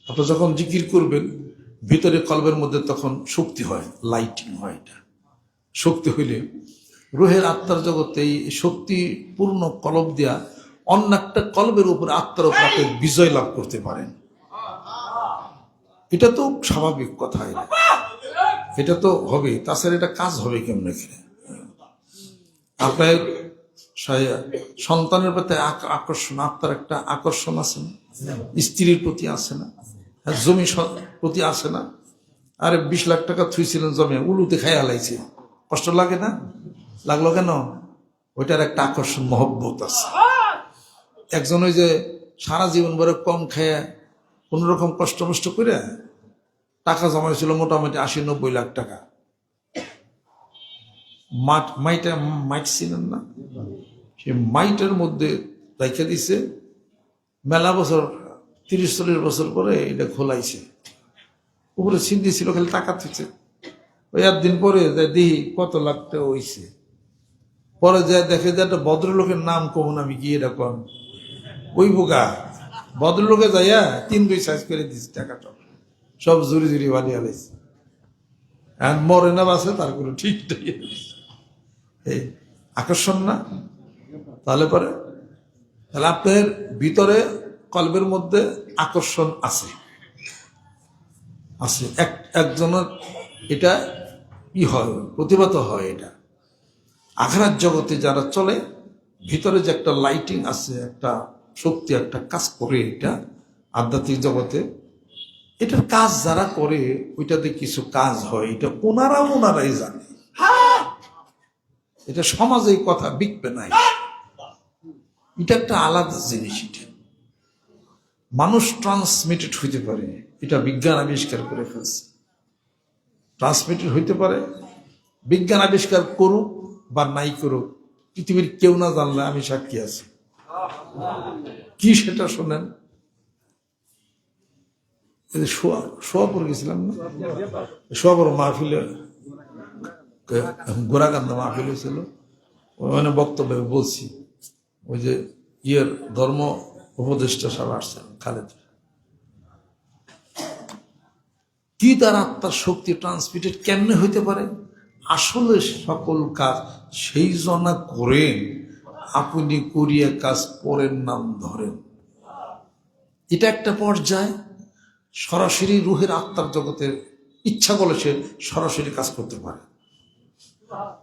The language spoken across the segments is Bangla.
আপনি যখন জিকির করবেন ভিতরে কলবের মধ্যে তখন শক্তি হয়, লাইটিং হয়। এটা শক্তি হইলে রুহের আত্মার জগতে এই শক্তিপূর্ণ কলব দেয়া অন্য একটা কলবের উপর আত্মার উপর আপনি বিজয় লাভ করতে পারেন। এটা তো স্বাভাবিক কথা, এটা তো হবে। তাছাড়া এটা কাজ হবে কেমন? এখানে আপনার সন্তানের প্রতি আকর্ষণ, আত্মার একটা আকর্ষণ আছে না? স্ত্রীর প্রতি আছে না? জমি প্রতি আছে না? আরে 20 লাখ টাকা থুইছিলেন জমে, উলুতে খাই হালাইছে, কষ্ট লাগে না? লাগলো কেন? ওইটার একটা আকর্ষণ, মহব্বত আছে। একজন ওই যে সারা জীবন ভরে কম খায় কোন রকম কষ্ট মষ্ট করে টাকা জমাইছিল মোটামুটি 80-90 লাখ টাকা। মাইট ছিলেন না? সে মাইটের মধ্যে রেখে দিছে, মেলা বছর 30-40 বছর পরে এটা খোলাইছে, উপরে সিন্ধি ছিল, খালি টাকা থুইছে। ওই একদিন পরে দেখি কত লাখ টাকা হইছে। পরে যায় দেখে যে একটা ভদ্রলোকের নাম কখন আমি কি এরকম ওই বোকা ভদ্রলোকে যাইয়া 3-2 সাইজ করে দিচ্ছে, টাকাটা সব জুড়ি জুড়ি বালি আলাইছে। আর মরে না বাসে তার কোনো ঠিক নেই। এই আকর্ষণ না? তাহলে পরে তাহলে আপনার ভিতরে কলবের মধ্যে আকর্ষণ আছে আছে একজনের এটা হয়, প্রতিভাত হয়। এটা আখিরাত জগতে যারা চলে, ভিতরে যে একটা লাইটিং আছে, একটা শক্তি, একটা কাজ করে এটা আধ্যাত্মিক জগতে। এটার কাজ যারা করে ওইটাতে কিছু কাজ হয়, এটা ওনারাই জানে। এটা সমাজে এই কথা বিকবে নাই, এটা একটা আলাদা জিনিস। এটা মানুষ ট্রান্সমিটেড হইতে পারে, এটা বিজ্ঞান আবিষ্কার করে ফেলছে। ট্রান্সমিটেড হইতে পারে, বিজ্ঞান আবিষ্কার করুক বা নাই করুক, পৃথিবীর কেউ না জানলে আমি সাক্ষী আছি। কি সেটা শোনেন, সোয়াপুর গেছিলাম না, সোয়াপুর মাহফিলে, গোরাকান্দা মাহফিল হয়েছিল, ওখানে বক্তব্য বলছি, ওই যে ধর্ম উপদেষ্টা সাহেব আসছেন খালেদ, কি তার আত্মার শক্তি ট্রান্সমিটেড কেমনে হইতে পারে? আসলে সকল কাজ সেই জনা করেন, আপনি করিয়া কাজ পরের নাম ধরেন। এটা একটা পর্যায়। সরাসরি রুহের আত্মার জগতের ইচ্ছা করলে সে সরাসরি কাজ করতে পারে।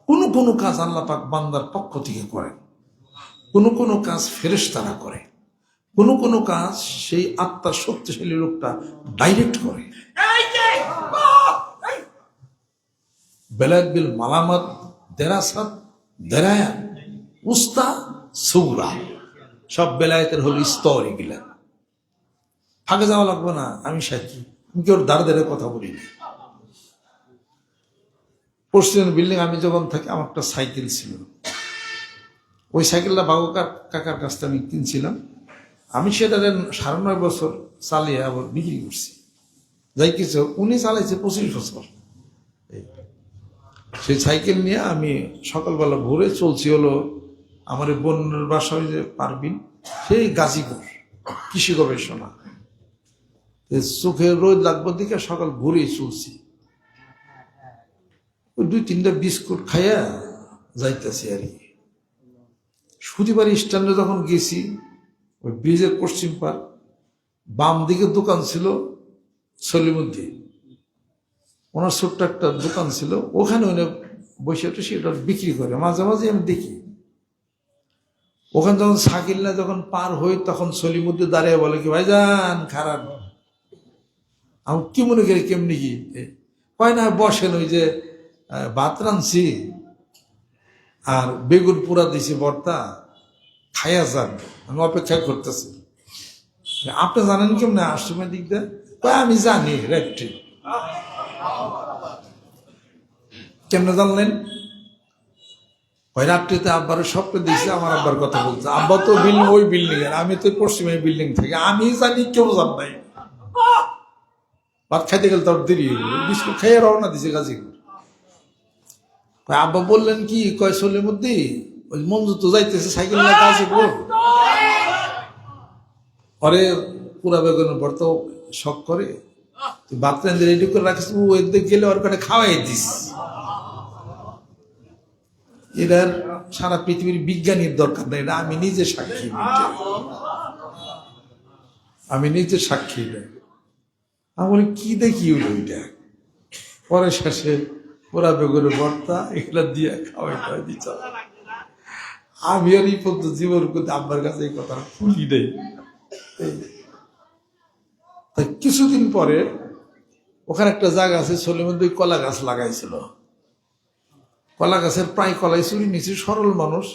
কোন কাজ আল্লাহ পাক বান্দার পক্ষ থেকে করেন, কোন কাজ ফেরেশতারা করে, কোন কাজ সেই আত্মার শক্তিশালী লোকটা ডাইরেক্ট করে। বেলায়েত বিল মালামাত দেরাসাত দেরায়া উস্তা সৌরা, সব বেলায়েতের হল স্তর। এগুলা ফাঁকে যাওয়া লাগবে না, আমি সাক্ষী। আমি কেউ দাঁড়ে কথা বলি না। পশ্চিম বিল্ডিং আমি যখন থাকি, আমার একটা সাইকেল ছিল, ওই সাইকেলটা বাবু কাকার কাছ থেকে আমি কিনছিলাম। আমি সেটা 9.5 বছর চালিয়ে আবার বিক্রি করছি। যাই কিছু উনি চালাইছে 25 বছর। সেই সাইকেল নিয়ে আমি সকালবেলা ভোরে চলছি, হলো আমার বোনের বাসা, ওই যে পারবিন, সেই গাজীপুর কৃষি গবেষণা, চোখে রোদ লাগবে দিকে সকাল ভোরেই চলছি। ওই 2-3টা বিস্কুট খাইয়া যাইতেছি আর কি। সুতিবার স্ট্যান্ডে যখন গেছি, ওই ব্রিজের পশ্চিম পার বাম দিকে দোকান ছিল সলিমুদ্দিন, ওনার ছোট্ট একটা দোকান ছিল, ওখানে উনি বসে সেটা বিক্রি করে। মাঝে মাঝে আমি দেখি ওখানে যখন সাকিল্লা যখন পার হই, তখন সলিমুদ্দিন দাঁড়িয়ে বলে কি, ভাইজান খারাপ। আমি কি মনে করি কেমনি কি কয় না, বসেন, ওই যে ভাত রাঁধছি আর বেগুন পোড়া দিছি ভর্তা, খাইয়া যান, আমি অপেক্ষা করতেছি। আপনি জানেন কেমন আশ্রমের দিক দিয়ে? আমি জানি রেপটি। কেমনে জানলেন? ওই রাত্রিতে আব্বার স্বপ্ন দিয়েছে, আমার আব্বার কথা বলছে। আব্বা তো ওই বিল্ডিং এর, আমি তো পশ্চিমে বিল্ডিং থেকে, আমি জানি কেউ জান নাই। ভাত খাইতে গেলে তোর দেরি হয়ে গেল, বিস্কুট খাইয়ে রওনা দিছে গাজীপুর। আব্বা বললেন কি, কয় সলিমুদ্দিন ওই মঞ্জু তো যাইতেছে সাইকেল নিয়ে গাজীপুর, পরে পুরা বেগুনের ভর্তা শখ করে, তুই ভাত রাঁধে রেডি করে রাখিস, ওই দিকে গেলে ওর কাছে খাওয়াই দিস। এটার সারা পৃথিবীর বিজ্ঞানীর দরকার নেই, এটা আমি নিজে সাক্ষী, আমি নিজে সাক্ষী। আমি বলি কি দেখি হইল ওইটা, পরে শেষে পোড়া বেগুনের ভর্তা এগুলা দিয়ে খাওয়াই খাওয়াই দিচ্ছ। আমি আর এই পর্যন্ত জীবন করতে আব্বার কাছে এই কথা খুলি নেই। তাই কিছুদিন পরে ওখানে একটা জায়গা আছে, সলিমন দুই কলা গাছ লাগাইছিল। কলা গাছের প্রায় কলাই চুরি নিচে, সরল মানুষ।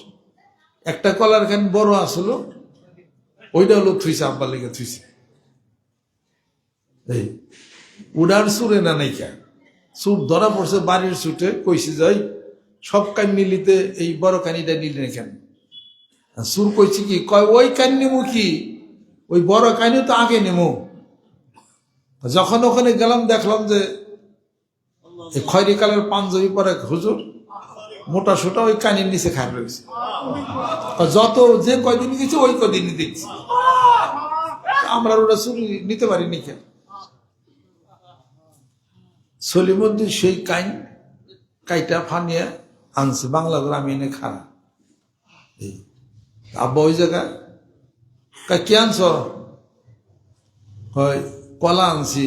একটা কলার খান বড় আসলো, ওইটা হলো থুইছে, আব্বার লেগে থুইছে। এই উডার চুরে না নাইকা চুর ধরা পড়ছে বাড়ির ছুটে, কইছে যাই সব কান নিলিতে এই বড় কানিটা নিলি না কেন? চুর কইছে কি, কয় ওই কান নেমু কি, ওই বড় কানি তো আগে নেমু। যখন ওখানে গেলাম দেখলাম যে খয়রি কালের পাঞ্জাবি পরে হুজুর মোটা সোটা ওই কানির নিচে খায় রয়েছে। যত যে কয়দিন গেছে ওই কদিনই দেখছি, আমরা ওটা চুরি নিতে পারিনি কেন? সলিমুদ্দিন সেই কাইটা ফানিয়ে আনছে, বাংলা করে আমি এনে খারা। আব্বা ওই জায়গায় কি আনছ? হয় কলা আনছি।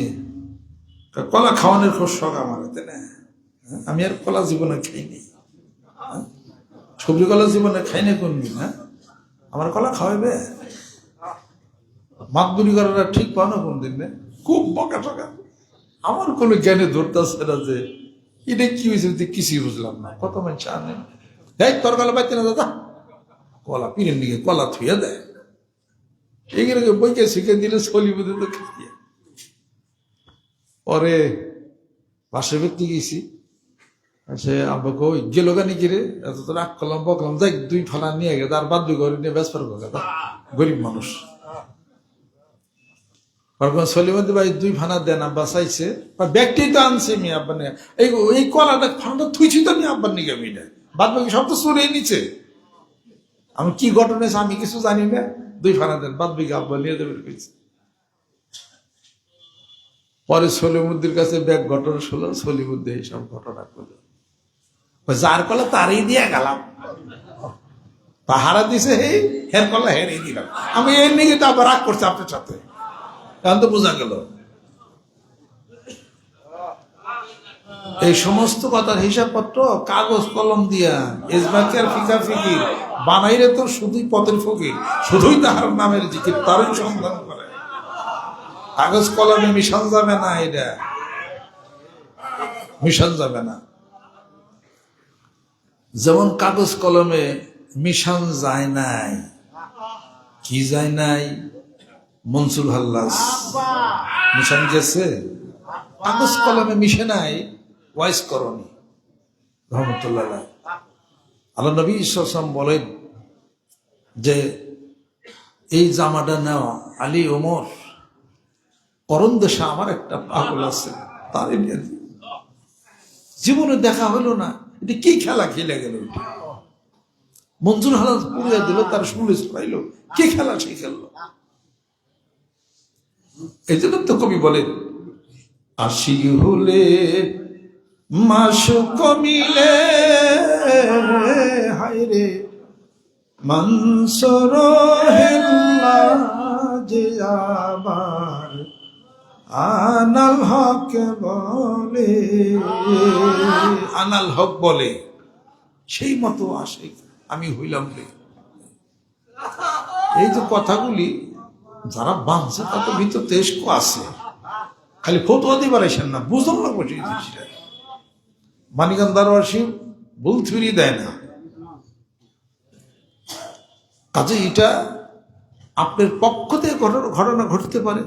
কলা খাওয়ানোর খুব শখ আমার, তাই না? আমি আর কলা জীবনে খাইনি, সবজি কলা জীবনে খাইনি কোনদিন। হ্যাঁ, আমার কলা খাওয়াইবে? মাতবুরি করাটা ঠিক পাও না কোনদিন? খুব বকা টকা। আমার কোনো জ্ঞানে ধরতেছে না যে এটা কি হয়েছে, কিছুই বুঝলাম না। কত মানুষ আনে, দেখ তোর কলা পাইতে না দাদা, কলা পিনের দিকে কলা থুয়ে দেয়। এইগুলোকে বইকে শিখে দিলে চলি বুঝে তো খাইয়ে। পরে পাশে ব্যক্তি গেছি, সে আব্বাকে ওই গেল গানি কিরে, এত তো রাগ করলাম, বকলাম, যাই দুই ফালা নিয়ে গেছে, আর বাদ দুই ঘরে নিয়ে ব্যস্ত করে, গরিব মানুষ। সলিমদ্দি ভাই দুই ফানা দেন, আব্বা চাইছে, ব্যাগটি তো আনছে মি আব্বা নিয়ে, এই কলাটা ফানাটা থুইছি তো নি আব্বার নিকে মিলে, বাদ বাকি সব তো চুরে নিচে। আমি কি ঘটনা আমি কিছু জানি না, দুই ফানা দেন, বাদ বাকি আব্বা নিয়ে দেবে কইছে। পরে সলিমুদ্দির কাছে ব্যাগ ঘটনা শুনলো, সলিমুদ্দি এইসব ঘটনা করলো, যার কলা তারই দিয়ে গেলাম, পাহারা দিছে হে হের কলা হেরেই দিলাম। আমি এর নিয়ে তো আবার রাগ করছে আপনার সাথে, এখন তো বোঝা গেল। এই সমস্ত কথার হিসাবপত্র কাগজ কলম দিয়া ইসবাকের ফিকা ফিকির বানাইলে তো শুধুই পথের ফকির, শুধুই তাহার নামের জিকির, তারই সন্ধান করে। কাগজ কলমে মিশন যাবে না, এটা মিশন যাবে না। যেমন কাগজ কলমে মিশন যায় নাই, কি যায় নাই? মনসুর হাল্লাস মিশন গেছে, কাগজ কলমে মিশে নাই ওয়াইস করণী রহমতুল্লাহ। আল্লাহ নবী সাল্লাল্লাহু বলেন যে এই জামাটা নেওয়া আলী ওমর করণ দেশে আমার একটা পাগল আছে, তার জীবনে দেখা হলো না, এটা কি খেলা খেলে গেল? মনসুর হাল্লাস পুড়িয়ে দিল, তার শুনে পাইল কি খেলা সে খেললো। এই জন্য তো কবি বলেন, আশি হলে মাস কমিলে হায়রে মানসর হেল্লা যে আবার আনাল হক বলে, আনাল হক বলে, সেই মতো আসে আমি হইলাম রে। এই যে কথাগুলি যারা বাঁধছে তাদের ভিতর তেজক আছে, খালি ফতুয়া দিবার আসেন না, বুঝলাম না বসে জিনিসটা। মানিকান দারওয়াসী ভুল ফিরিয়ে দেয় না, কাজে এটা আপনার পক্ষ থেকে ঘটনা ঘটতে পারে।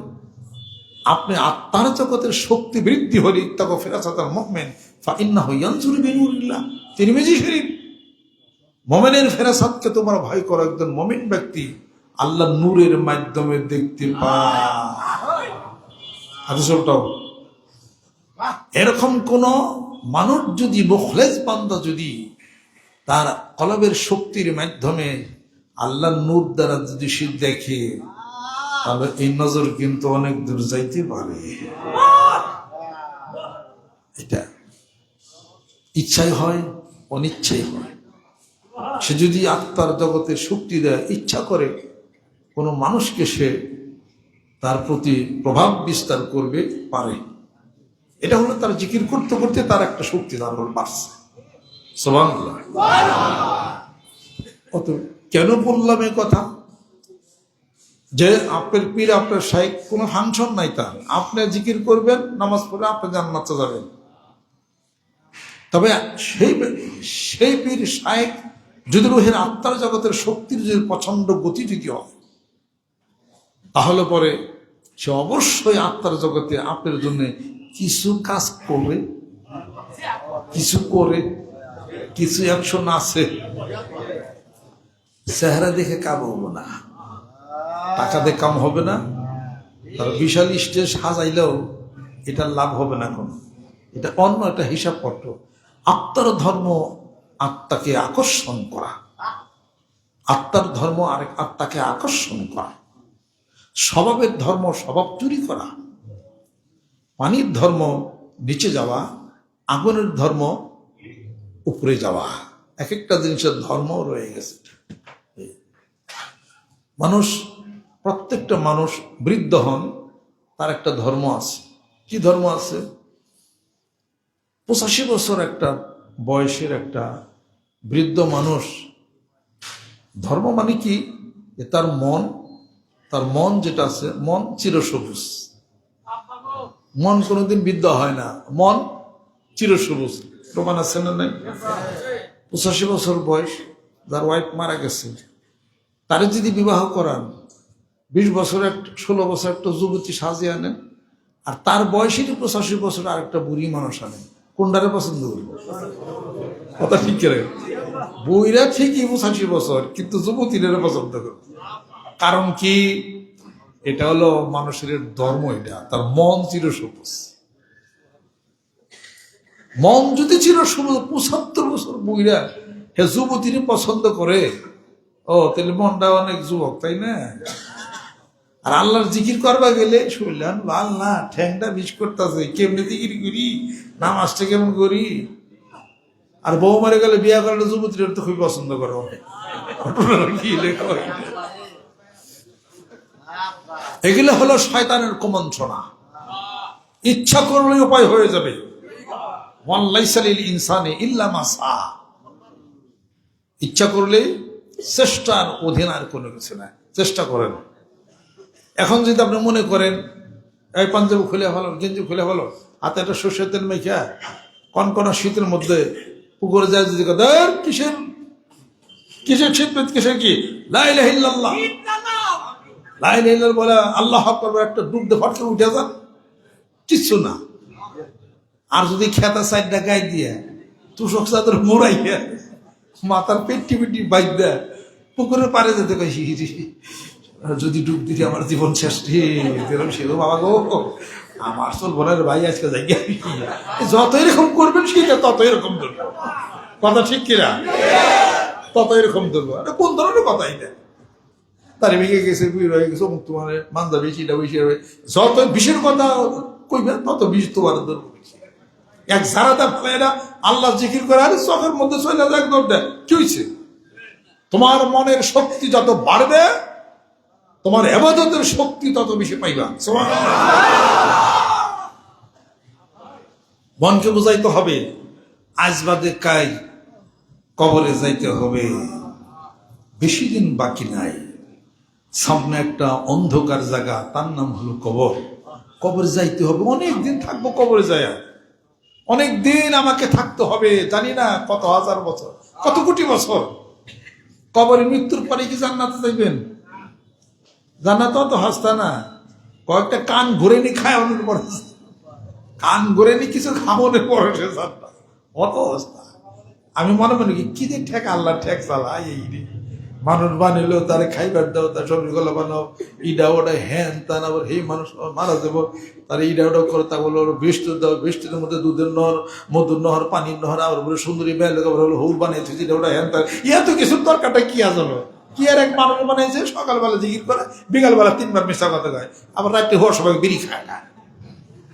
আপনি আত্মার জগতের শক্তি বৃদ্ধি হলে ইত্তাকু ফিরাসাতাল মুমিন ফাইন্নাহু ইয়ানজুরু বিনুরিল্লাহ, তিরমিজি শরীফ। মুমিনের ফেরাসাতকে তোমরা ভয় করো, একজন মুমিন ব্যক্তি আল্লাহ নূরের মাধ্যমে দেখতে পায়। এরকম কোন মানুষ যদি, মুখলেস বান্দা যদি তার কলবের শক্তির মাধ্যমে আল্লাহ নূর দ্বারা যদি সে দেখে, তাহলে এই নজর কিন্তু অনেক দূর যাইতে পারে। এটা ইচ্ছাই হয়, অনিচ্ছাই হয়। সে যদি আত্মার জগতে শক্তি দেয়, ইচ্ছা করে কোনো মানুষকে সে তার প্রতি প্রভাব বিস্তার করবে, পারে। এটা হলো তার জিকির করতে করতে তার একটা শক্তি তার বাড়ছে। সুবহানাল্লাহ। অত কেন বললাম এই কথা? যে আপনার পীর, আপনার শাইখ কোনো ফাংশন নাই তার। আপনি জিকির করবেন, নামাজ পড়ে আপনি জান্নাতে যাবেন। তবে সেই পীর শাইখ যদি রুহের আত্মার জগতের শক্তির যদি প্রচন্ড গতি যদি হয়, তাহলে পরে সে অবশ্যই আত্মার জগতে আপনার জন্য কিছু কাজ করবে, কিছু করে, কিছু অ্যাকশন আছে। চেহারা দেখে কাম হবে না, টাকা দিয়ে কাম হবে না, তার বিশাল স্টেজ সাজাইলেও এটার লাভ হবে না কোনো। এটা অন্য একটা হিসাবপত্র। আত্মার ধর্ম আত্মাকে আকর্ষণ করা, আত্মার ধর্ম আরেক আত্মাকে আকর্ষণ করা। স্বভাবের ধর্ম স্বভাব চুরি করা, পানির ধর্ম নিচে যাওয়া, আগুনের ধর্ম উপরে যাওয়া। এক একটা জিনিসের ধর্ম রয়ে গেছে। মানুষ, প্রত্যেকটা মানুষ বৃদ্ধ হন, তার একটা ধর্ম আছে। কি ধর্ম আছে? 85 বছর একটা বয়সের একটা বৃদ্ধ মানুষ, ধর্ম মানে কি? তার মন যেটা আছে, মন চিরসবুজ। মন কোনোদিন বৃদ্ধ হয় না, মন চিরসবুজ। প্রমাণ আছে না নাই? 85 বছর বয়স, যার ওয়াইফ মারা গেছে, তারে যদি বিবাহ করান, 20 বছর 16 বছর একটা যুবতী সাজিয়ে আনেন, আর তার বয়সেরই 85 বছর আরেকটা বুড়ি মানুষ আনেন, কোনটারে পছন্দ করবো? কথা ঠিক করে। বুড়িরা ঠিকই 85 বছর, কিন্তু যুবতীরা পছন্দ করবে। কারণ কি? এটা হলো মানুষের ধর্ম, এটা তার মন চিরসবুজ। মন যদি চিরসবুজ, 75 বছর বুড়িরা হে যুবতীরে পছন্দ করে, ও তাহলে মনটা অনেক যুবক, তাই না? আর আল্লাহর জিকির করবা গেলে শুনলেন আল্লাহ ঠ্যাংটা বিষ করতেছে, কেমনি জিকির করি, নামাজটা কেমন করি। আর বউ মারে গেলে বিয়া করলে যুবতীরা তো খুবই পছন্দ করো। এগুলো হলো শয়তানের কুমন্ত্রণা। ইচ্ছা করলে উপায় হয়ে যাবে। ওয়াল্লাইসা লিল ইনসানি ইল্লা মা সা। ইচ্ছা করলে, চেষ্টার অধীন আর কোনো কিছু না। চেষ্টা করেন। এখন যদি আপনি মনে করেন এই পাঞ্জাবি খুলে ভালো, গেঞ্জি খুলে ভালো, হাতে একটা সর্ষের তেল মেখা কনকনা শীতের মধ্যে পুকুরে যায়, যদি কিসের শীত, কিসের কি লা ইলাহা ইল্লাল্লাহ, লা ইলাহা ইল্লাল্লাহ বলে আল্লাহু আকবার একটা ডুব দিয়ে ফটকে উঠে যান, কিচ্ছু না। আর যদি খেতা সাইডটা গায়ে দিয়ে তুষক চাদর মোড়াইয়া মাথার পেটি পেটি বাইক দেয়, পুকুরের পাড়ে যেতে কই, যদি ডুব দিতে আমার জীবন শেষ। সেরকম বাবা গো, আমার চল বোনের ভাই আজকে যাই, যত এরকম করবেন সেটা তত এরকম ধরবো। কথা ঠিক কিনা? তত এরকম ধরবো। কোন ধরনের কথা এটা? তার ভেঙে গেছে, হয়ে গেছে, অমুক তোমার মান্দা বেশি, এটা বেশি, যত বিষের কথা কইবেন তত বিষ তোমার ধরবো। এক সারাটা ফেলা আল্লাহ জিকির করে, আরে চোখের মধ্যে চলে যাক, দৌড় দেয়, কি হয়েছে? তোমার মনের শক্তি যত বাড়বে, তোমার ইবাদতের শক্তি তত বেশি পাইবা। মনকে বুঝাইতে হবে আজ বাদে কাল কবরে যাইতে হবে, বেশি দিন বাকি নাই। সামনে একটা অন্ধকার জায়গা, তার নাম হলো কবর। কবরে যাইতে হবে, অনেক দিন থাকবো কবরে যায়, অনেক দিন আমাকে থাকতে হবে, জানি না কত হাজার বছর, কত কোটি বছর। কবরে মৃত্যুর পরে কি জান্নাতে যাইবেন? জান্নাত তো হাসতা না, কয়েকটা কান ঘুরে নি খায়, অনেক পরে কান ঘুরে নি কিছু খামনের পরে জান্নাত, অত অবস্থা। আমি মনে মনে কি যে ঠেক, আল্লাহ ঠেক চালা, এই মানুষ বানিলেও তারে খাইবার দাও, তার শরীর গলা বানাও, ইডা ওটা হ্যান তা না, আবার এই মানুষ মারা যাবো, তার ইডা ওটা করে, তা বলো বৃষ্টি দাও, বৃষ্টির মধ্যে দুধের নহর, মধুর নহর, পানির নহর, আবার বলে সুন্দরী মেয়ে হলো হৌর বানিয়েছে, যেটা ওটা হ্যান তার, ইয়া তো কিছু দরকারটা কি আসলো, কি আর এক মানুষ বানাইছে, সকালবেলা জিকির করে, বিকালবেলা 3 বার মিশা কথা গায়, আবার রাত্রে হওয়ার সময় বিড়ি খায় না।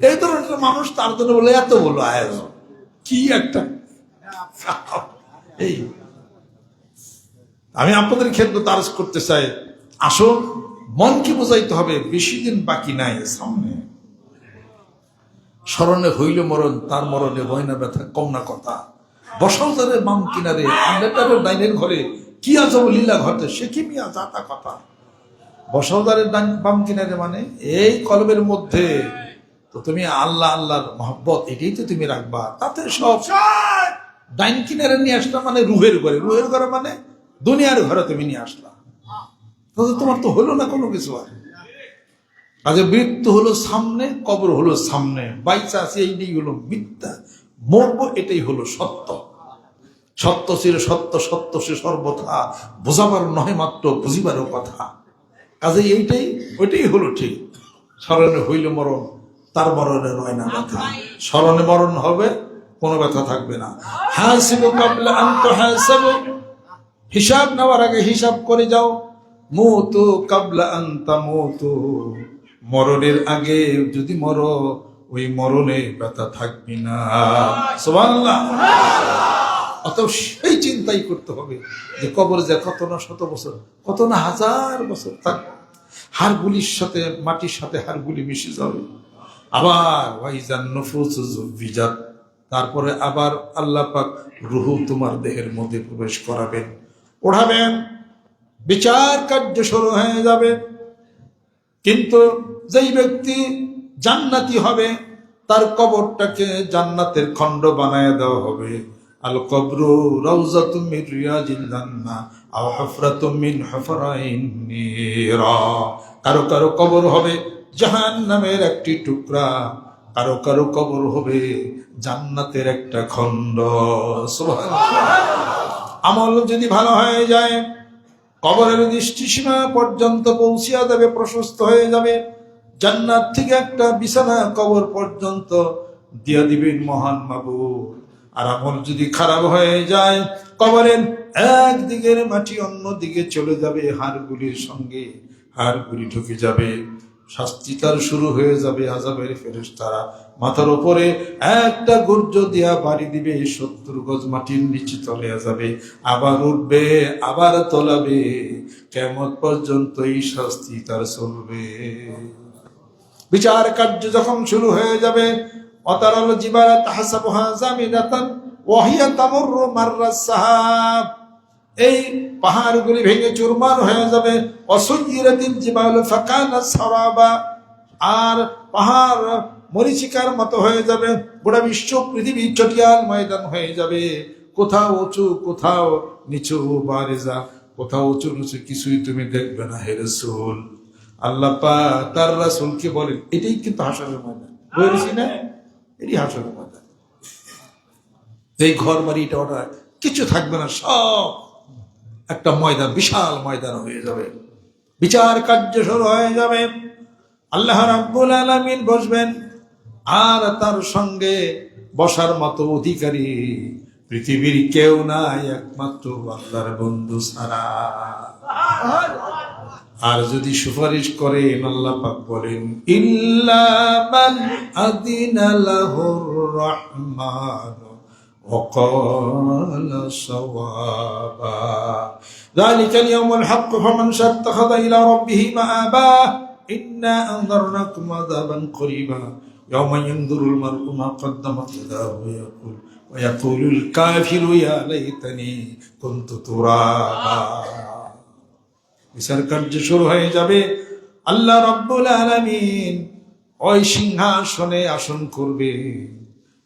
এই ধরনের মানুষ, তার জন্য বলে এত বলো আয়োজন কি একটা। এই আমি আপনাদের ক্ষেত্রে তারস করতে চাই, আসুন মনকে বোঝাইতে হবে বেশি দিন বাকি নাই সামনে। স্মরণে হইল মরণ, তার মরণে বয়না ব্যথা কম না কথা। বসন্তের বাম কিনারে আন্ডারটারের ডাইনের ঘরে কি আজব লীলা ঘটে, সে কি মিয়া যাতা কথা। বসন্তের বাম কিনারে মানে এই কলবের মধ্যে তো তুমি আল্লাহ আল্লাহর মহব্বত এটাই তো তুমি রাখবা, তাতে সব ডাইন কিনারে নিয়ে আসলা মানে রুহের ঘরে, রুহের ঘরে মানে দুনিয়ার ঘরে তুমি নিয়ে আসলা, তাহলে তোমার তো হলো না কোনো কিছু। আর আজ মৃত্যু হলো সামনে, কবর হলো সামনে, বাইচা আছে এইটাই হলো মিথ্যা, মরবো এটাই হলো সত্য। সত্য ছিল সত্য, সত্য সে সর্বথা, বোঝাবার নয় মাত্র বুঝিবারও কথা। কাজে এইটাই ওইটাই হলো ঠিক। স্মরণে হইল মরণ, তার মরণে রয় না ব্যথা। স্মরণে মরণ হবে, কোনো ব্যথা থাকবে না। হাসিবু কাবলা আন তুহাসাবু, হিসাব নেওয়ার আগে হিসাব করে যাও। মুতু কাবলা আন তামুতু, মরণের আগে যদি মরো, ওই মরণে ব্যথা থাকবি না। সুবহানাল্লাহ। অত সেই চিন্তাই করতে হবে যে কবরে যে কত না শত বছর, কত না হাজার বছর থাকবে, হাড়গুলির সাথে মাটির সাথে হাড়গুলি মিশে যাবে। আবার ওয়াইজান নুফুসু যুবিজাত, তারপরে আবার আল্লাহ পাক রূহ তোমার দেহের মধ্যে প্রবেশ করাবেন, ওঠাবেন, বিচার কার্য শুরু হয়ে যাবে। কিন্তু যেই ব্যক্তি জান্নাতি হবে, তার কবরটাকে জান্নাতের খণ্ড বানায় দেওয়া হবে। আল কবরু রাউযাতুম মিন রিয়াজিল জান্নাহ আও হুফরাতুম মিন হুফরাইন নিরা। কারো কারো কবর হবে জাহান্নামের একটি টুকরা, কারো কারো কবর হবে জান্নাতের একটা খণ্ড। সুবহানাল্লাহ। আমল যদি ভালো হয়ে যায়, কবরের দৃষ্টিসীমা পর্যন্ত পৌঁছিয়া যাবে, প্রশস্ত হয়ে যাবে। জান্নাত থেকে একটা বিছানা কবর পর্যন্ত দিয়া দিবেন মহান মাবুদ। আর আমল যদি খারাপ হয়ে যায়, কবরের একদিকের মাটি অন্য দিকে চলে যাবে, হাড়গুলির সঙ্গে হাড়গুলি ঢুকে যাবে, শাস্তি তার শুরু হয়ে যাবে। আযাবের ফেরেশতারা মাথার উপরে একটা গর্জ দিয়া বাড়ি দিবে, 70 গজ মাটির নিচে চলে যাবে, আবার উঠবে, আবার তোলাবে, কিয়ামত পর্যন্ত এই শাস্তি তার চলবে। বিচার কার্য যখন শুরু হয়ে যাবে, অতারাল জিবালা তাহসাবুহা জামিদাতান ওয়া হিয়া তামুররু মাররাস সাহাব, এই পাহাড়গুলি ভেঙে চুরমার হয়ে যাবে। অসুইরাতিল জিবালু ফাকানাত সারাবা, আর পাহাড় মরীচিকার মতো হয়ে যাবে। গোটা বিশ্ব পৃথিবী চটিয়াল ময়দান হয়ে যাবে, কোথাও উঁচু, কোথাও নিচু, বারেজা, কোথাও উঁচু নিচু কিছুই তুমি দেখবে না। হে রাসূল, আল্লাহ পাক তার রাসূলকে বলেন, এটাই কিন্তু হাসরের ময়দান, বলেছি না, এটাই হাসরের ময়দান। এই ঘর বাড়ি এটা ওটা কিছু থাকবে না, সব একটা ময়দান, বিশাল ময়দান হয়ে যাবে। বিচার কার্য শুরু হয়ে যাবে। আল্লাহ রাব্বুল আলামিন বসবেন, আর তার সঙ্গে বসার মতো অধিকারী পৃথিবীর কেউ নাই, একমাত্র আল্লাহর বন্ধু ছাড়া। আর যদি সুপারিশ করেন, আল্লাহ পাক বলেন, ইল্লা মান আযিনা লাহুর রহমান وقال صوابا ذلك اليوم الحق فمن شاء اتخذ إلى ربه مآبا إنا أنذرناكم عذابا قريبا يوم ينظر المرء ما قدمت يداه ويقول الكافر يا ليتني كنت ترابا। বিচার কার্য শুরু হয়ে যাবে। আল্লাহ রাব্বুল আলামিন ওই সিংহাসনে আসন করবে,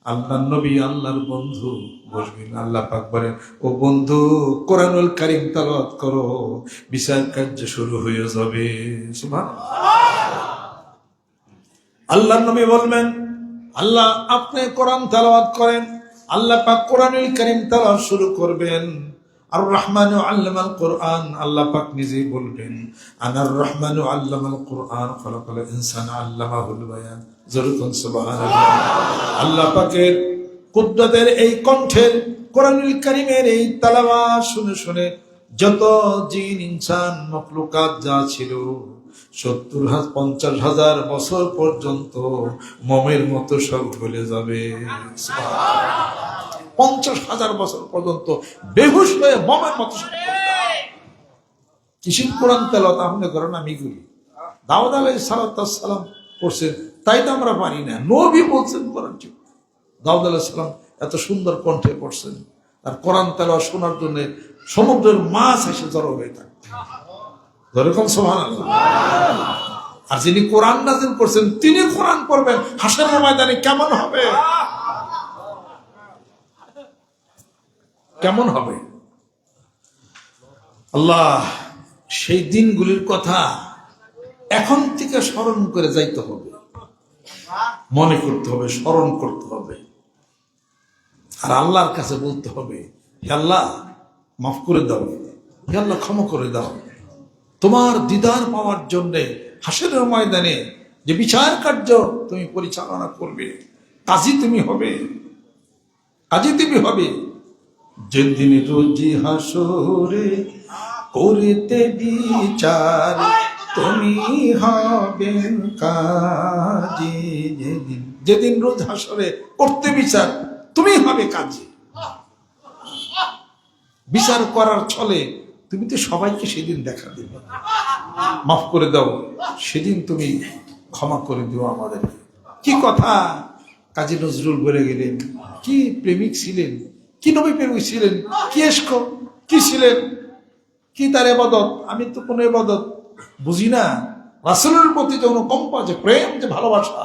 আল্লাহর নবী আল্লাহর বন্ধু বসবেন। আল্লাহ পাক বলেন, ও বন্ধু কোরআনুল কারীম তেলাওয়াত করো, বিচার কার্য শুরু হয়ে যাবে। সুবহানাল্লাহ। আল্লাহর নবী বলবেন, আল্লাহ আপনি কোরআন তেলাওয়াত করেন। আল্লাহ পাক কোরআনুল কারীম তেলাওয়াত শুরু করবেন। আর রহমানু আল্লামাল কোরআন, আল্লাহ পাক নিজেই বলবেন, আনার রহমানু আল্লামাল কোরআন খালাকাল ইনসানা আল্লামাহুল বায়ান। জোরকুন সুবহানাল্লাহ। আল্লাহ পাকের কুদরতের এই কণ্ঠের কোরআনুল কারীমের এই তেলাওয়াত শুনে শুনে যত জিন ইনসান মখলুকাত যা ছিল 50,000 বছর পর্যন্ত মমের মতো সব ভুলে যাবে। 50,000 বছর পর্যন্ত বেহুশ হয়ে মমের মতো সব ভুলে যাবে। কিসির কোরআন তেলাওয়াত আপনি করেন, আমি করি। দাউদ আলাইহিস সালাম করছেন, তাই তো আমরা পারি না। নবী বলছেন কোরআন ঠিক। দাউদ আলাইহিস সালাম এত সুন্দর কণ্ঠে পড়ছেন, আর কোরআন তেলাওয়াত শোনার জন্য সমুদ্রের মাছ এসে জড়ো হয়ে থাকে। যেরকম সুবহানাল্লাহ। আর যিনি কোরআন নাযিল করছেন তিনি কোরআন পড়বেন, হাসরের ময়দানে কেমন হবে? কেমন হবে? আল্লাহ সেই দিনগুলির কথা এখন থেকে স্মরণ করে যাইতে হবে, মনে করতে হবে, স্মরণ করতে হবে। আর আল্লাহর কাছে বলতে হবে, হে আল্লাহ মাফ করে দাও, হে আল্লাহ ক্ষমা করে দাও। তোমার দিদার পাওয়ার জন্য হাসরের ময়দানে যে বিচার কার্য তুমি পরিচালনা করবে, কাজী তুমি হবে, কাজী তুমি হবে। যেদিন রোজি হাসরে করিতে বিচার তুমি হবে কাজী। যেদিন রোজ হাসরে করতে বিচার তুমি হবে কাজী। বিচার করার ছলে তুমি তো সবাইকে সেদিন দেখা দেবে, মাফ করে দাও, সেদিন তুমি ক্ষমা করে দিও আমাদের। কি কথা কাজী নজরুল বলে গেলেন, কি প্রেমিক ছিলেন, কি নবী প্রেমিক ছিলেন, কি এশক, কি ছিলেন, কি তার ইবাদত। আমি তো কোনো ইবাদত বুঝি না। রাসূলের প্রতি যে অনুকম্পা, যে প্রেম, যে ভালোবাসা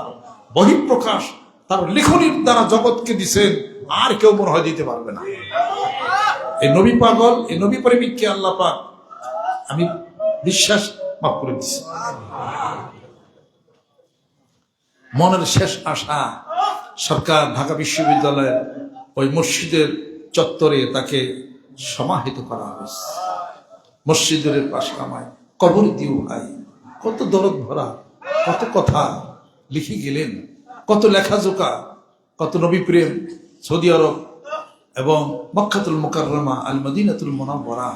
বহিঃপ্রকাশ তার লেখনীর দ্বারা জগৎকে দিছেন, আর কেউ মনে হয় দিতে পারবে না। এই নবী পাগল, এই নবী প্রেমিককে আল্লাহ পাক আমি বিশ্বাস মাফ করে দিচ্ছি। মনের শেষ আশা সরকার ঢাকা বিশ্ববিদ্যালয়ের ওই মসজিদের চত্বরে তাকে সমাহিত করা হয়েছে। মসজিদের পাশে আমায় কবর দিও ভাই। কত দরদ ভরা, কত কথা লিখে গেলেন, কত লেখাজোকা, কত নবী প্রেম। সৌদি আরব এবং মক্কাতুল মুকাররমা আল মদিনাতুল মুনাওয়ারা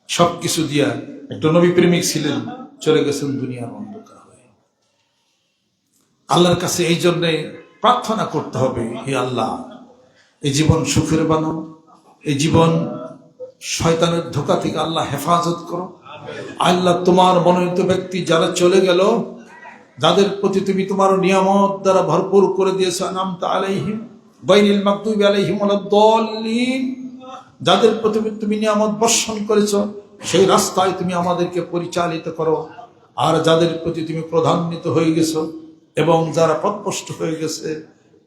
সবকিছু দিয়া একটা নবী প্রেমিক ছিলেন, চলে গেছেন দুনিয়ার অন্ধকার হয়ে। আল্লাহর কাছে এই জন্যে প্রার্থনা করতে হবে, হে আল্লাহ এই জীবন সুখের বানাও, এই জীবন শয়তানের ধোঁকা থেকে আল্লাহ হেফাজত করো। আল্লাহ তোমার মনোনীত ব্যক্তি যারা চলে গেল, যাদের প্রতি তুমি তোমার নিয়ামত দ্বারা ভরপুর করে দিয়েছো, আনআমতা আলাইহিম গায়রিল মাগদুবি আলাইহিম ওয়ালাদ-দাল্লিন, যাদের প্রতি তুমি নিয়ামত বর্ষণ করেছো সেই রাস্তায় তুমি আমাদেরকে পরিচালিত করো। আর যাদের প্রতি তুমি প্রধান্বিত হয়ে গেছো এবং যারা পথভ্রষ্ট হয়ে গেছে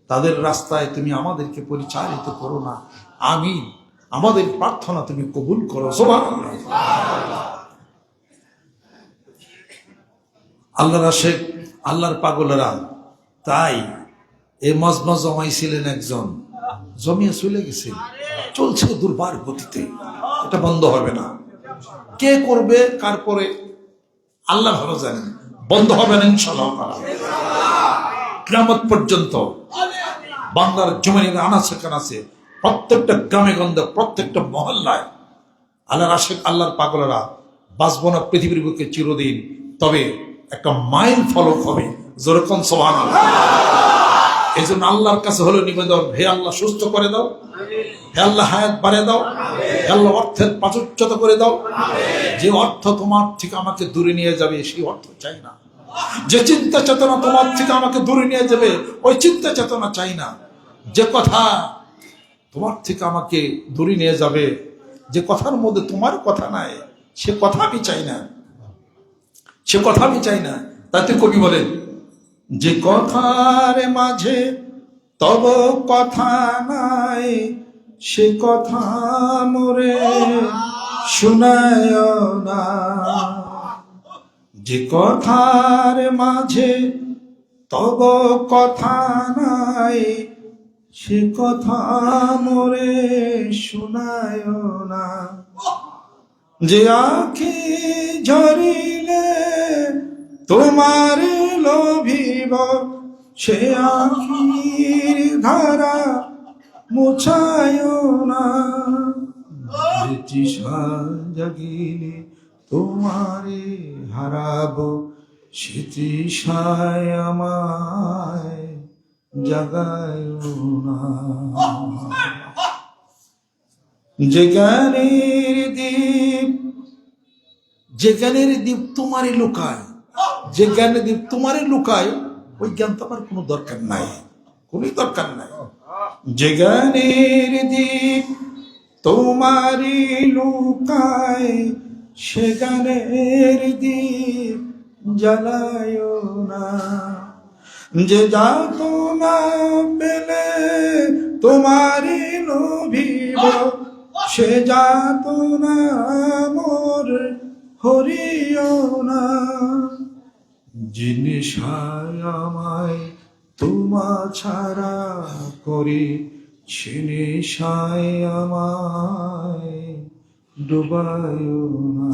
তাদের রাস্তায় তুমি আমাদেরকে পরিচালিত করো না। আমিন। আমাদের প্রার্থনা তুমি কবুল করো। সুবহানাল্লাহ। আল্লাহর আশিক, আল্লাহর পাগলেরা তাই এই মজমা জমাইছিলেন, একজন জমিয়ে চলে গেছে, চলছে দুর্বার গতিতে, এটা বন্ধ হবে না। কে করবে কার পরে আল্লাহ ভালো জানেন, বন্ধ হবে না ইনশাআল্লাহ। কিয়ামত পর্যন্ত বাংলার জমিনের আনাচে কানাচে, প্রত্যেকটা গ্রামে গঞ্জে, প্রত্যেকটা মহল্লায় আল্লাহর আশিক, আল্লাহর পাগলেরা বাঁচব না পৃথিবীর বুকে চিরদিন, তবে একটা মাইল ফলক হবে। যেরকম সুবহানাল্লাহ। এই জন্য আল্লাহর কাছে হলো নিবেদন, হে আল্লাহ সুস্থ করে দাও, হে আল্লাহ হায়াত বাড়িয়ে দাও, হে আল্লাহ অর্থের প্রাচুর্যতা করে দাও। যে অর্থ তোমার থেকে আমাকে দূরে নিয়ে যাবে সেই অর্থ চাই না। যে চিন্তা চেতনা তোমার থেকে আমাকে দূরে নিয়ে যাবে ওই চিন্তা চেতনা চাই না। যে কথা তোমার থেকে আমাকে দূরে নিয়ে যাবে, যে কথার মধ্যে তোমার কথা নাই, সে কথা আমি চাই না, সে কথা আমি চাই না। তাতে কবি বলেন, যে কথার মাঝে তব কথা নাই, সে কথা মোরে শুনায় না। যে কথার মাঝে তব কথা নাই, সে কথা মোরে শুনায় না। যে আঁখি ঝরিলে তোমার লোভিব, সে আঁখির ধারা মুছায় না। যে তৃষা জাগিলে তোমারে হারাবো, সে তৃষায় আমায় জাগায় না। যে জ্ঞানের দ্বীপ, যে জ্ঞানের দ্বীপ তোমারে লুকায়, যে জ্ঞানের দ্বীপ তোমারে লুকায়, ওই জ্ঞান তো আমার কোনো দরকার নাই, কোনো দরকার নাই। যে জ্ঞানের দ্বীপ তোমারে লুকায়, সে জ্ঞানের দ্বীপ জ্বালায় না। যে যাত না পেলে তোমারে লোভিব, সে যাত না মোর হরিও না। যে নেশায় আমায় তোমা ছাড়া করে, সে নেশায় আমায় ডুবায় না।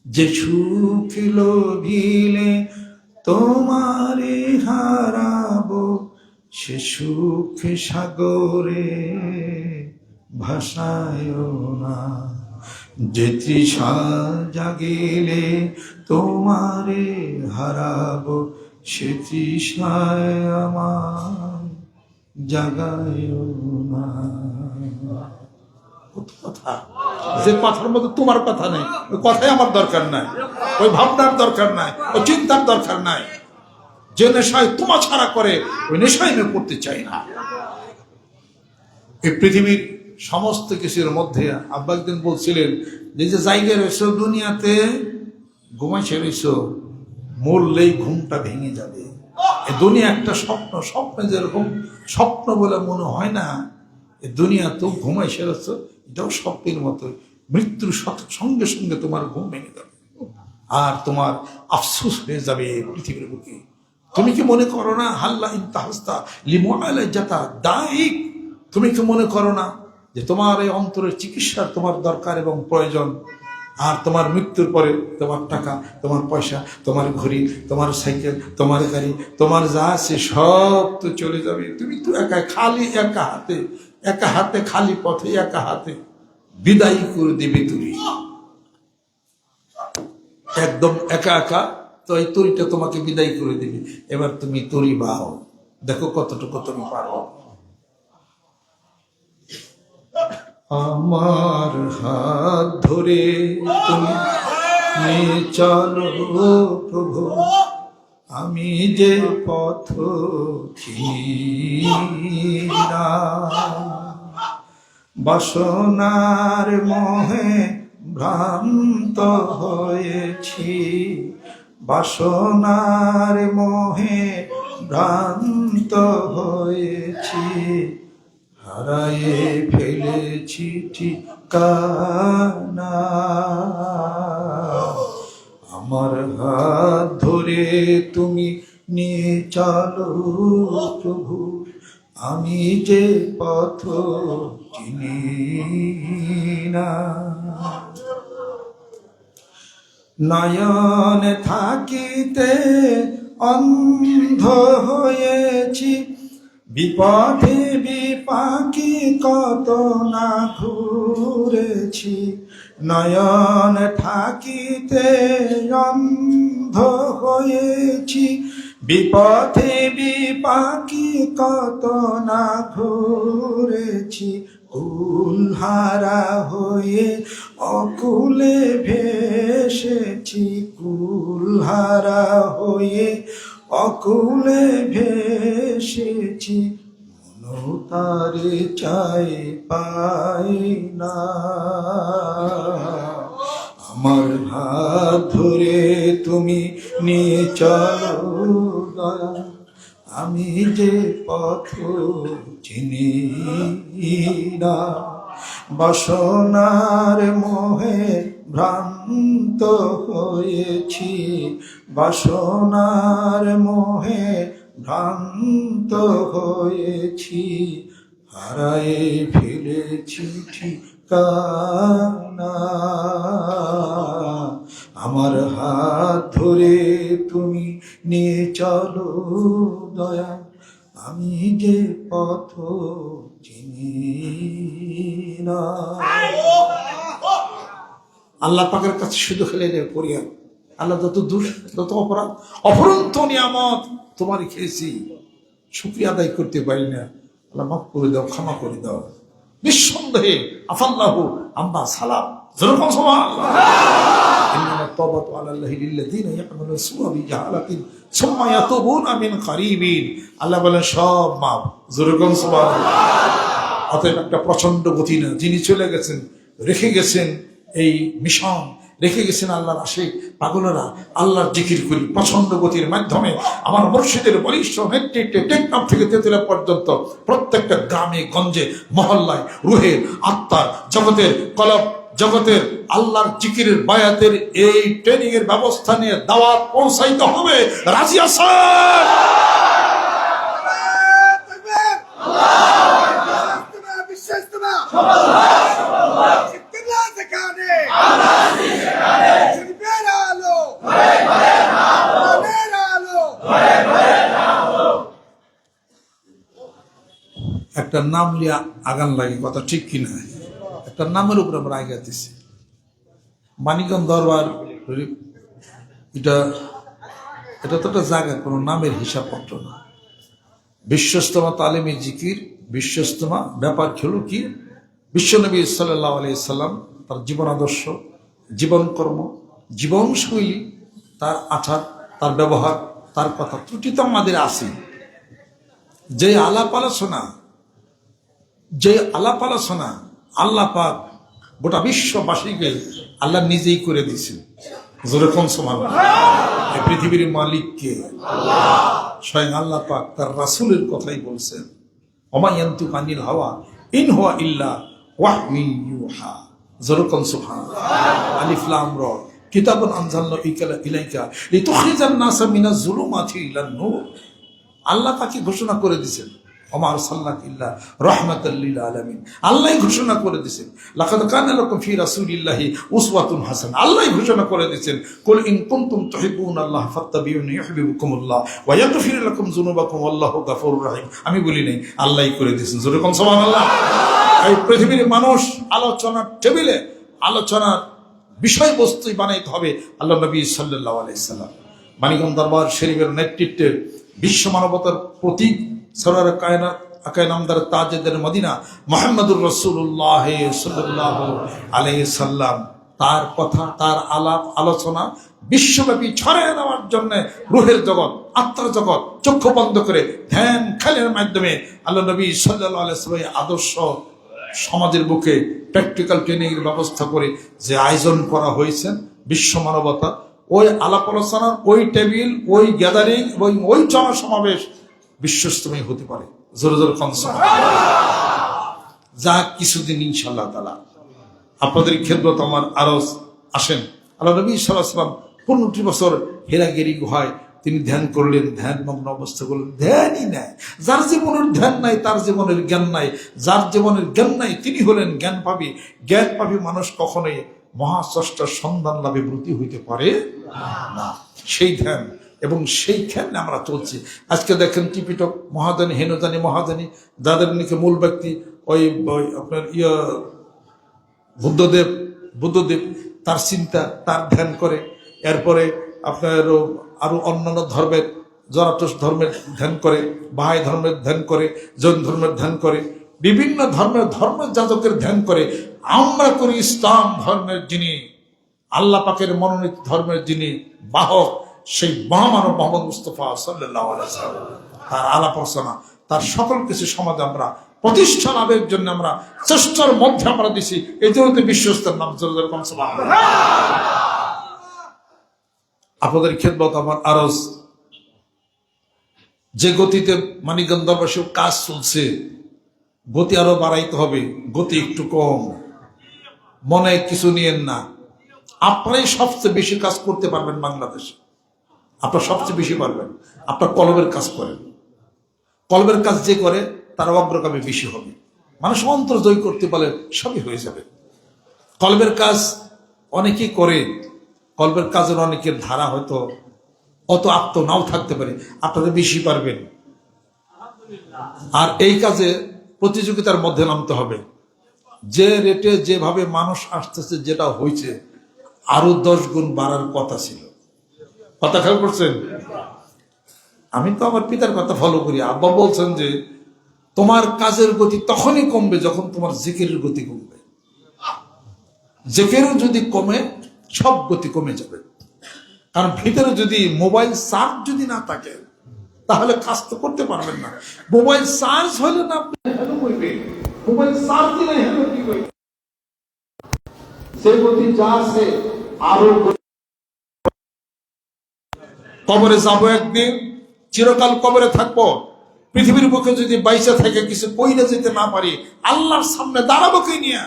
যে সুখ লোভিলে তোমারে হারাবো, সে সুখ সাগরে ভাসায় না। যে তৃষা জাগিলে তোমারে হারাবো, সে তৃষায় আমার জাগায় না। কথা, যে কথার মধ্যে তোমার কথা নেই, ওই কথাই আমার দরকার নাই, ওই ভাবনার দরকার নাই, ওই চিন্তার দরকার নাই। যে নেশায় তোমা ছাড়া করে, ওই নেশায় আমি করতে চাই না। এই পৃথিবীর সমস্ত কিছুর মধ্যে আব্বা একদিন বলছিলেন যে যে জায়গায় রয়েছ দুনিয়াতে, ঘুমাইছে রয়েছ, মরলেই ঘুমটা ভেঙে যাবে। এই দুনিয়া একটা স্বপ্ন, স্বপ্নে যেরকম স্বপ্ন বলে মনে হয় না, এই দুনিয়া তো ঘুমাইছে রয়েছ, এটাও স্বপ্নের মতো। মৃত্যুর সঙ্গে সঙ্গে তোমার ঘুম ভেঙে যাবে, আর তোমার আফসোস হয়ে যাবে পৃথিবীর বুকে। তুমি কি মনে করো না হাল্লা ইনতাহাস্তা লিমুআলা জাতা দাইক, তুমি কি মনে করো না যে তোমার এই অন্তরের চিকিৎসার তোমার দরকার এবং প্রয়োজন? আর তোমার মৃত্যুর পরে তোমার টাকা, তোমার পয়সা, তোমার ঘড়ি, তোমার সাইকেল, তোমার গাড়ি, তোমার যা আছে সব তো চলে যাবে। তুমি তো একা, খালি একা হাতে খালি পথে একা হাতে বিদায় করে দিবে তুমি, একদম একা একা। তো এই তরিটা তোমাকে বিদায় করে দিবে। এবার তুমি তরি বাও, দেখো কতটুকু তুমি পারো। আমার হাত ধরে তুমি নিয়ে চলো প্রভু, আমি যে পথ চিনি না। বাসনার মোহে ভ্রান্ত হয়েছি, বাসনার মোহে ভ্রান্ত হয়েছি। হারায়ে ফেলেছি ঠিকানা, আমার হাত ধরে তুমি নিয়ে চলো প্রভু, আমি যে পথ চিনি না। নয়ন থাকিতে অন্ধ হয়েছি, বিপথে বিপাকে কত না ঘুরেছি। নয়ন থাকিতে অন্ধ হয়েছি, বিপথে বিপাকে কত না ঘুরেছি। কুলহারা হয়ে অকুলে ভেসেছি, কুলহারা হয়ে অকুলে ভেসেছি। মনতারে চাই পাই না, আমার হাত ধরে তুমি নিয়ে চলো দয়া, আমি যে পথ চিনি না। বাসনার মোহে ভ্রান্ত হয়েছি, বাসনার মোহে ভ্রান্ত হয়েছি। হারায়ে ফেলেছি ঠিকানা, আমার হাত ধরে তুমি নিয়ে চলো দয়া, আমি যে পথ চিনি না। আল্লাহ পাকের কাছে শুধু খেলে পড়িয়া, আল্লাহ যত দুষ যত অপরাধ অফুরন্ত নিয়ামত তোমারই খেয়েছি, শুকরিয়া আদায় করতে পারি না, আল্লাহ মাফ করে দাও, ক্ষমা করে দাও। নিঃসন্দেহে আফাল্লাহু আম্মা সালাম, যেরকম সুবহানাল্লাহ। ইন্নামা তাওবাতু আলাল্লাহি লিল্লাযিনা ইয়া'মালুনা সুআ বিজাহালাতিন সুম্মা ইয়াতুবুনা মিন কারিবিন। আল্লাহ বলেন সব মাফ, যেরকম সুবহানাল্লাহ। অতএব একটা প্রচন্ড গতি না, যিনি চলে গেছেন রেখে গেছেন এই মিশন, রেখে গেছেন আল্লাহর আশিক পাগলেরা আল্লাহর জিকির করি প্রচন্ড গতির মাধ্যমে। আমার মুর্শিদের বলিষ্ঠ নেতৃত্বে টেকনাফ থেকে তেতুলিয়া পর্যন্ত প্রত্যেকটা গ্রামে গঞ্জে মহল্লায় রুহের আত্মার জগতের কলব জগতের আল্লাহর জিকিরের বায়াতের এই ট্রেনিং এর ব্যবস্থা নিয়ে দাওয়াত পৌঁছাইতে হবে। রাজি আছেন? একটা নাম লিয়া আগান লাগে, কথা ঠিক কিনা? একটা নামের উপর আমরা আগাতেছি। মানিকগঞ্জ দরবার এটা তো একটা জায়গা, কোনো নামের হিসাবপত্র না। বিশ্বস্তমা তালিমে জিকির, বিশ্বস্তমা ব্যাপার খেলো কি বিশ্বনবী সাল্লাল্লাহু আলাইহি সাল্লাম তার জীবন আদর্শ, জীবন কর্ম, জীবনশৈলী, তার আচার, তার ব্যবহার, তার কথা ত্রুটি তো আমাদের আছে। যে আলাপ আলোচনা আল্লাহ পাক গোটা বিশ্ববাসীকে আল্লাহ নিজেই করে দিয়েছেন। যেরকম সুবহানাল্লাহ। এই পৃথিবীর মালিককে স্বয়ং আল্লাহ পাক তার রাসূলের কথাই বলছেন, ওমা ইয়ানতিকু আনিল হাওয়া ইন হুয়া ইল্লা ওয়াহয়ু ইউহা। যেরকম সুবহানাল্লাহ। আলিফ লাম র কিতাবুন আনজালনাহু ইলাইকা লিতুখরিজান নাসা মিনাজ যুলুমাতি ইলান নূর। আল্লাহ তাকে ঘোষণা করে দিয়েছেন, ওমা আরসালনাকা ইল্লা রাহমাতাল লিল আলামিন। আল্লাহ ঘোষণা করে দিয়েছেন, লাকাদ কানা লাকুম ফি রাসূলিল্লাহি উসওয়াতুন হাসানাহ। আল্লাহ ঘোষণা করে দিয়েছেন, কুল ইন কুনতুম তুহিব্বুনাল্লাহ ফাত্তাবিউনি ইউহিব্বুকুমুল্লাহ ওয়া ইয়াগফির লাকুম যুনুবাকুম আল্লাহু গফুরুর রহিম। আমি বলি নাই, আল্লাহই করে দিয়েছেন। যেরকম সুবহানাল্লাহ। এই পৃথিবীর মানুষ আলোচনার টেবিলে আলোচনার বিষয়বস্তুই বানাইতে হবে আল্লাহ নবী সাল্লাল্লাহু আলাইহি সাল্লাম। মানিকগঞ্জ দরবার শরীফের নেতৃত্বে বিশ্ব মানবতার প্রতীক সরওয়ারে কায়নাত আকায়ে নামদার তাজেদার মদিনা মুহাম্মদুর রাসূলুল্লাহ সাল্লাল্লাহু আলাইহি সাল্লাম তার কথা, তার আলাপ আলোচনা বিশ্বব্যাপী ছড়িয়ে দেওয়ার জন্য রুহের জগৎ, আত্মার জগৎ চক্ষু বন্ধ করে ধ্যান খেলের মাধ্যমে আল্লাহ নবী সাল্লাল্লাহু আলাইহি সাল্লামের আদর্শ সমাজের বুকে প্র্যাকটিক্যাল ট্রেনিং এর ব্যবস্থা করে যে আয়োজন করা হয়েছে বিশ্ব মানবতা, ওই আলাপ আলোচনার, ওই টেবিল, ওই গ্যাদারিং, ওই জনসমাবেশ বিশ্বস্তময় হতে পারে। জোরে জোরে কনসার্ট যা কিছুদিন ইনশাআল্লাহ তাআলা আপনাদের খেদমত আমার আরজ আসেন। আল্লাহ নবী সাল্লাল্লাহু আলাইহি ওয়াসাল্লাম 15 বছর হেরাগিরি গুহায় তিনি ধ্যান করলেন, ধ্যানমগ্ন অবস্থা করলেন। ধ্যানই নাই, যার জীবনের ধ্যান নাই তার জীবনের জ্ঞান নাই, যার জীবনের জ্ঞান নাই তিনি হলেন জ্ঞান পাবী। জ্ঞান পাবী মানুষ কখনোই মহাস্রষ্টার সন্ধান লাভে ব্রতী হইতে পারে না। সেই ধ্যান এবং সেই ধ্যান আমরা চলছি। আজকে দেখেন টিপিটক মহাদানী, হেনদানী, মহাদানী, যাদের নাকি মূল ব্যক্তি ওই আপনার বুদ্ধদেব তার চিন্তা, তার ধ্যান করে। এরপরে আপনার আরো অন্যান্য ধর্মের, জরাটুস ধর্মের ধ্যান করে, বাহাই ধর্মের ধ্যান করে, জৈন ধর্মের ধ্যান করে, বিভিন্ন ধর্মের যাজকের ধ্যান করে। আমরা করি ইসলাম ধর্মের, যিনি আল্লাহ পাকের মনোনীত ধর্মের যিনি বাহক, সেই মহামানব মোহাম্মদ মুস্তাফা সাল্লাল্লাহু আলাইহি ওয়াসাল্লাম, তার আলাপ আলোচনা, তার সকল কিছু সমাজে আমরা প্রতিষ্ঠা লাভের জন্য আমরা চেষ্টার মধ্যে আমরা দিছি। এই জন্য বিশ্বস্তের নাম যেরকম আপনাদের খেদমত আমার আরজ। যে গতিতে মানিকগঞ্জ দরবাসী কাজ চলছে, গতি আরো বাড়াইতে হবে। গতি একটু কম, মনে কিছু নিয়েন না। আপনারাই সবচেয়ে বেশি কাজ করতে পারবেন বাংলাদেশে, আপনারা সবচেয়ে বেশি পারবেন। আপনার কলবের কাজ করেন, কলবের কাজ যে করে তার অগ্রগামী বেশি হবে। মানুষ অন্তর জয় করতে পারলে সবই হয়ে যাবে। কলবের কাজ অনেকেই করে, কলবের কাজের অনেকের ধারা হয়তো অত আপ্ত নাও থাকতে পারে, আপনারা বেশি পারবেন। আর এই কাজে প্রতিযোগিতার মধ্যে নামতে হবে। যে রেটে যেভাবে মানুষ আসতেছে, যেটা হয়েছে, আরো 10 গুণ বাড়ার কথা ছিল। কথা খেয়াল করছেন? আমি তো আমার পিতার কথা ফলো করি। আব্বা বলছেন যে তোমার কাজের গতি তখনই কমবে যখন তোমার জিকিরের গতি কমবে। জিকির যদি কমে, সব গতি কমে যাবে। কারণ ভিতরে যদি মোবাইল চার্জ যদি না থাকে, তাহলে কাজ তো করতে পারবেন না। মোবাইল চার্জ হলে না আপনি হ্যালো কইবে, মোবাইল চার্জ দিলে হ্যালো কি কইবে? সে গতি যা আছে আরো। কবরে যাবো একদিন, চিরকাল কবরে থাকবো। পৃথিবীর বুকে যদি বাইসা থেকে কিছু কইলে যেতে না পারি, আল্লাহর সামনে দাঁড়াবো কি নিয়ে?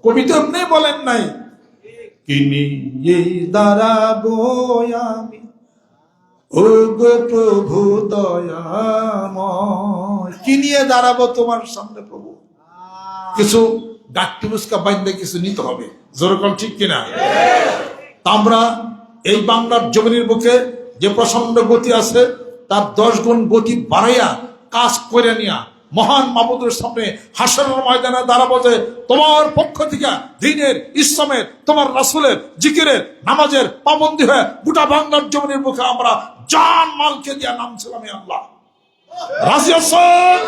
কবি তো এমনি বলেন নাই, কি নিয়ে দাঁড়াবো আমি ও গো প্রভু দয়াময়। কি নিয়ে দাঁড়াবো তোমার সামনে প্রভু? কিছু গাট্টি মুস্কা বাইন্দে কিছু নিতে হবে। যেরকম ঠিক কিনা? আমরা এই বাংলার জমিনের বুকে যে প্রচন্ড গতি আছে, তার 10 গুণ গতি বাড়াইয়া কাজ করে নিয়া মহান মাবুদের সামনে হাসরের ময়দানে দাঁড়াবো যে তোমার পক্ষ থেকে দ্বীনের, ইসলামের, তোমার রাসূলের, জিকিরের, নামাজের পাবন্দী হয়ে গোটা বাংলার জমিনের বুকে আমরা জান মালকে দিয়া নামছিলাম। আল্লাহ রাজি আছেন?